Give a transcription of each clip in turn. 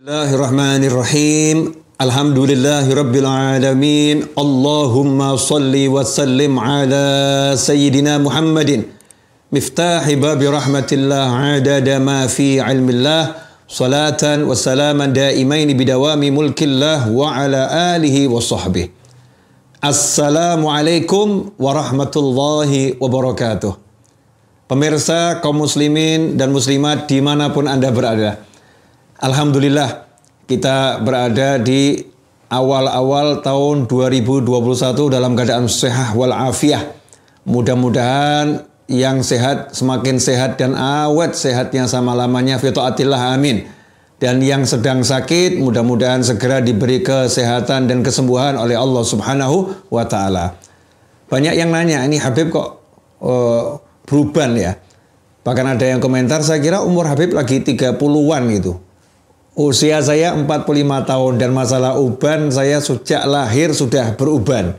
Bismillahirrahmanirrahim. Alhamdulillahirabbil alamin. Allahumma shalli wa sallim ala sayyidina Muhammadin miftahi babi rahmatillah adada ma fi ilmillah salatan wa salaman daimaini bidawami mulkillah wa ala alihi wa sahbihi. Assalamualaikum warahmatullahi wabarakatuh. Pemirsa kaum muslimin dan muslimat dimanapun Anda berada, alhamdulillah kita berada di awal-awal tahun 2021 dalam keadaan sehat wal afiah. Mudah-mudahan yang sehat semakin sehat dan awet sehatnya sama lamanya fi taatillah, amin. Dan yang sedang sakit mudah-mudahan segera diberi kesehatan dan kesembuhan oleh Allah Subhanahu wa taala. Banyak yang nanya, ini Habib kok beruban ya? Bahkan ada yang komentar, saya kira umur Habib lagi 30-an gitu. Usia saya 45 tahun dan masalah uban saya sejak lahir sudah beruban.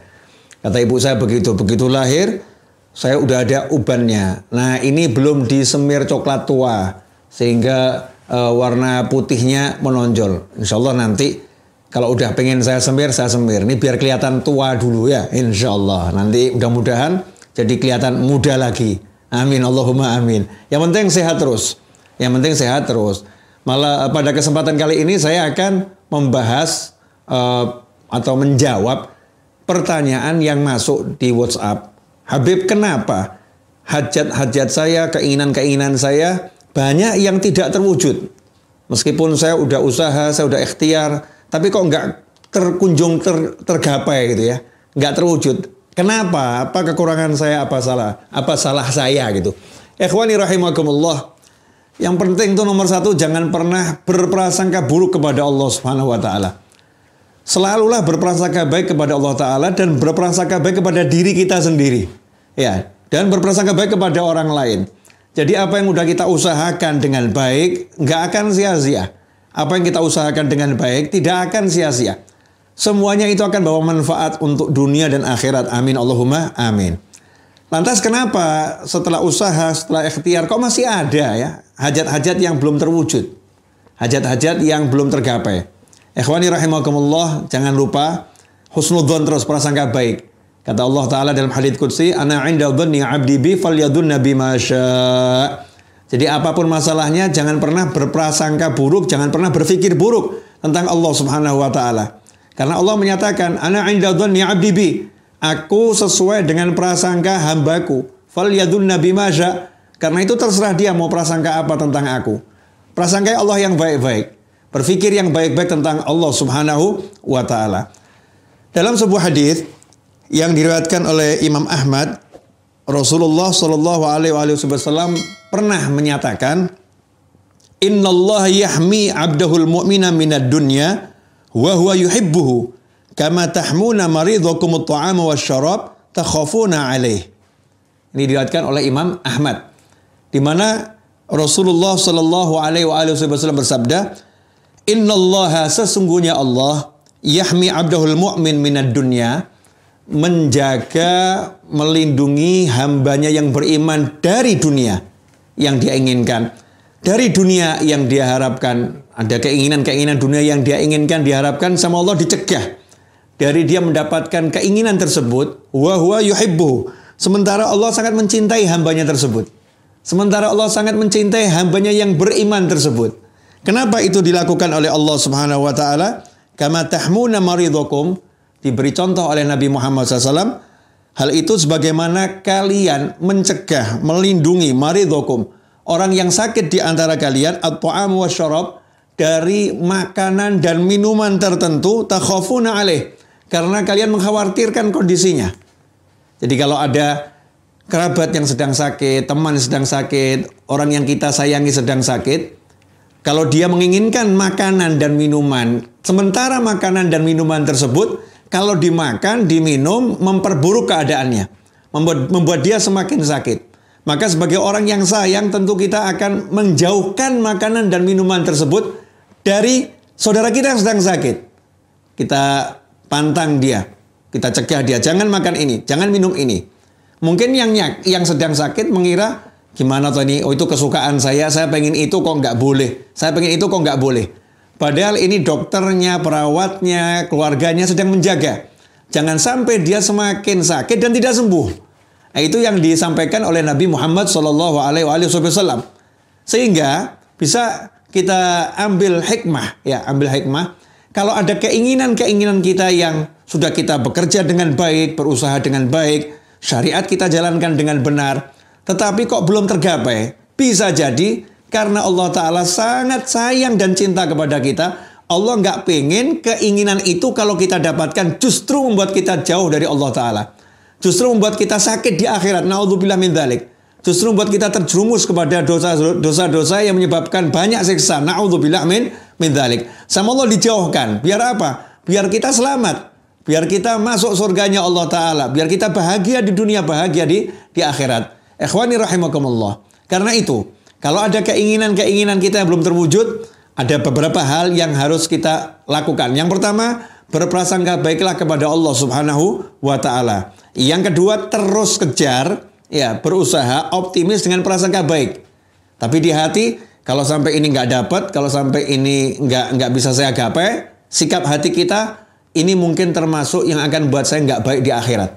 Kata ibu saya begitu lahir saya udah ada ubannya. Nah ini belum disemir coklat tua sehingga warna putihnya menonjol. Insya Allah nanti kalau udah pengen saya semir. Ini biar kelihatan tua dulu ya, insya Allah. Nanti mudah-mudahan jadi kelihatan muda lagi. Amin, Allahumma amin. Yang penting sehat terus. Malah pada kesempatan kali ini saya akan membahas atau menjawab pertanyaan yang masuk di WhatsApp. Habib, kenapa hajat-hajat saya, keinginan-keinginan saya banyak yang tidak terwujud? Meskipun saya udah usaha, saya udah ikhtiar, tapi kok nggak tergapai gitu ya, nggak terwujud. Kenapa? Apa kekurangan saya? Apa salah saya gitu? Ikhwani rahimakumullah. Yang penting itu nomor satu, jangan pernah berprasangka buruk kepada Allah Subhanahu wa taala. Selalulah berprasangka baik kepada Allah taala dan berprasangka baik kepada diri kita sendiri. Ya, dan berprasangka baik kepada orang lain. Jadi apa yang udah kita usahakan dengan baik nggak akan sia-sia. Apa yang kita usahakan dengan baik tidak akan sia-sia. Semuanya itu akan bawa manfaat untuk dunia dan akhirat. Amin, Allahumma amin. Lantas kenapa setelah usaha, setelah ikhtiar kok masih ada ya hajat-hajat yang belum terwujud, hajat-hajat yang belum tergapai? Ikhwani rahimakumullah, jangan lupa husnudzon, terus prasangka baik. Kata Allah Ta'ala dalam hadits qudsi, ana 'inda dhanni 'abdi bi falyadhunna bima syaa'. Jadi apapun masalahnya jangan pernah berprasangka buruk, jangan pernah berpikir buruk tentang Allah Subhanahu wa taala. Karena Allah menyatakan ana 'inda dhanni 'abdi bi, aku sesuai dengan prasangka hambaku. Falyadhunna bima syaa'. Karena itu terserah dia mau prasangka apa tentang aku. Prasangka Allah yang baik-baik. Berpikir yang baik-baik tentang Allah Subhanahu wa taala. Dalam sebuah hadis yang diriwayatkan oleh Imam Ahmad, Rasulullah Shallallahu alaihi wasallam pernah menyatakan, "Innallaha yahmi 'abdahul mu'mina minad dunya wa huwa yuhibbuhu kama tahmuna maridhakum at-ta'ama wasyarab takhafuna 'alaihi." Ini diriwayatkan oleh Imam Ahmad, di mana Rasulullah Shallallahu alaihi wasallam bersabda, "Innallaha, sesungguhnya Allah, yahmi 'abdahul mu'min minad dunya, menjaga, melindungi hambanya yang beriman dari dunia yang dia inginkan, dari dunia yang dia harapkan. Ada keinginan-keinginan dunia yang dia inginkan, diharapkan sama Allah dicegah dari dia mendapatkan keinginan tersebut. Wa huwa yuhibbuhu, sementara Allah sangat mencintai hambanya tersebut. Sementara Allah sangat mencintai hambanya yang beriman tersebut. Kenapa itu dilakukan oleh Allah Subhanahu wa taala? Kama tahmuna maridhakum, diberi contoh oleh Nabi Muhammad SAW. Hal itu sebagaimana kalian mencegah, melindungi maridhakum, orang yang sakit di antara kalian, at-ta'am wasyarab, dari makanan dan minuman tertentu, takhafuna alaih, karena kalian mengkhawatirkan kondisinya. Jadi kalau ada kerabat yang sedang sakit, teman yang sedang sakit, orang yang kita sayangi sedang sakit, kalau dia menginginkan makanan dan minuman, sementara makanan dan minuman tersebut kalau dimakan, diminum, memperburuk keadaannya, membuat dia semakin sakit, maka sebagai orang yang sayang tentu kita akan menjauhkan makanan dan minuman tersebut dari saudara kita yang sedang sakit. Kita pantang dia, kita cegah dia, jangan makan ini, jangan minum ini. Mungkin yang sedang sakit mengira, gimana tuh ini? Oh itu kesukaan saya pengen itu kok nggak boleh. Saya pengen itu kok nggak boleh. Padahal ini dokternya, perawatnya, keluarganya sedang menjaga. Jangan sampai dia semakin sakit dan tidak sembuh. Nah, itu yang disampaikan oleh Nabi Muhammad SAW. Sehingga bisa kita ambil hikmah, ya, ambil hikmah. Kalau ada keinginan-keinginan kita yang sudah kita bekerja dengan baik, berusaha dengan baik, syariat kita jalankan dengan benar, tetapi kok belum tergapai, bisa jadi karena Allah Ta'ala sangat sayang dan cinta kepada kita. Allah nggak pengen keinginan itu kalau kita dapatkan justru membuat kita jauh dari Allah Ta'ala. Justru membuat kita sakit di akhirat. Na'udzubillah min dzalik. Justru membuat kita terjerumus kepada dosa-dosa yang menyebabkan banyak siksa. Na'udzubillah min dzalik. Sama Allah dijauhkan. Biar apa? Biar kita selamat. Biar kita masuk surganya Allah Ta'ala. Biar kita bahagia di dunia, bahagia di akhirat. Ikhwani rahimakumullah. Karena itu, kalau ada keinginan-keinginan kita yang belum terwujud, ada beberapa hal yang harus kita lakukan. Yang pertama, berprasangka baiklah kepada Allah Subhanahu wa Ta'ala. Yang kedua, terus kejar, ya, berusaha optimis dengan prasangka baik. Tapi di hati, kalau sampai ini nggak dapat, kalau sampai ini nggak bisa saya gapai, sikap hati kita ini mungkin termasuk yang akan buat saya nggak baik di akhirat.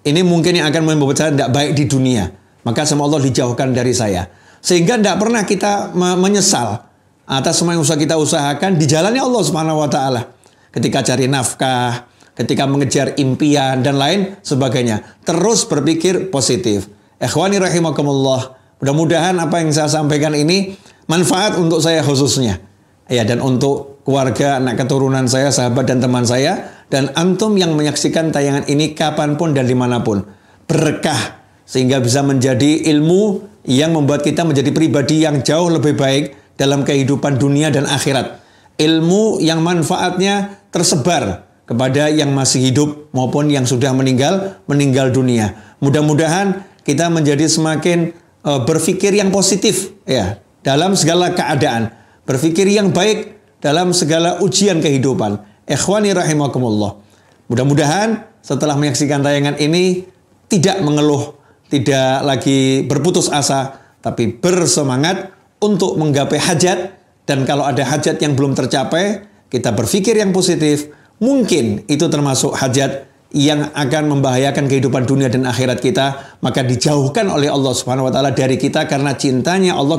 Ini mungkin yang akan membuat saya nggak baik di dunia. Maka sama Allah dijauhkan dari saya. Sehingga tidak pernah kita menyesal atas semua yang kita usahakan di jalannya Allah Subhanahu wa Ta'ala. Ketika cari nafkah, ketika mengejar impian dan lain sebagainya. Terus berpikir positif. Ikhwani rahimakumullah. Mudah-mudahan apa yang saya sampaikan ini manfaat untuk saya khususnya. Ya, dan untuk keluarga, anak keturunan saya, sahabat dan teman saya. Dan antum yang menyaksikan tayangan ini kapanpun dan dimanapun. Berkah. Sehingga bisa menjadi ilmu yang membuat kita menjadi pribadi yang jauh lebih baik dalam kehidupan dunia dan akhirat. Ilmu yang manfaatnya tersebar kepada yang masih hidup maupun yang sudah meninggal dunia. Mudah-mudahan kita menjadi semakin berpikir yang positif, ya, dalam segala keadaan. Berpikir yang baik dalam segala ujian kehidupan. Ikhwani rahimakumullah. Mudah-mudahan setelah menyaksikan tayangan ini tidak mengeluh, tidak lagi berputus asa, tapi bersemangat untuk menggapai hajat. Dan kalau ada hajat yang belum tercapai, kita berpikir yang positif. Mungkin itu termasuk hajat yang akan membahayakan kehidupan dunia dan akhirat kita. Maka dijauhkan oleh Allah Subhanahu wa Ta'ala dari kita karena cintanya Allah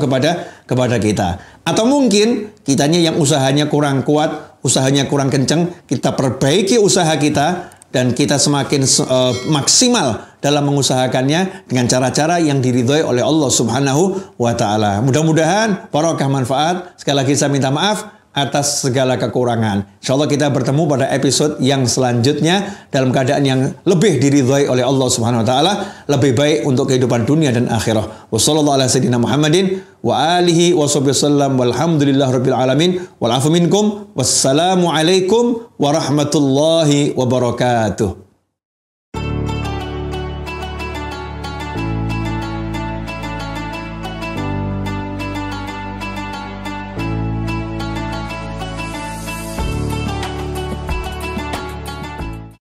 kepada kita. Atau mungkin kitanya yang usahanya kurang kuat, usahanya kurang kenceng, kita perbaiki usaha kita. Dan kita semakin maksimal dalam mengusahakannya dengan cara-cara yang diridhoi oleh Allah Subhanahu wa Ta'ala. Mudah-mudahan barokah manfaat. Sekali lagi saya minta maaf atas segala kekurangan. InsyaAllah kita bertemu pada episode yang selanjutnya dalam keadaan yang lebih diridhoi oleh Allah Subhanahu wa Ta'ala, lebih baik untuk kehidupan dunia dan akhirah. Wassallallahu ala sayyidina Muhammadin wa alihi wa sahbihi wasallam walhamdulillah rabbil alamin wal afu minkum wassalamu alaikum warahmatullahi wabarakatuh.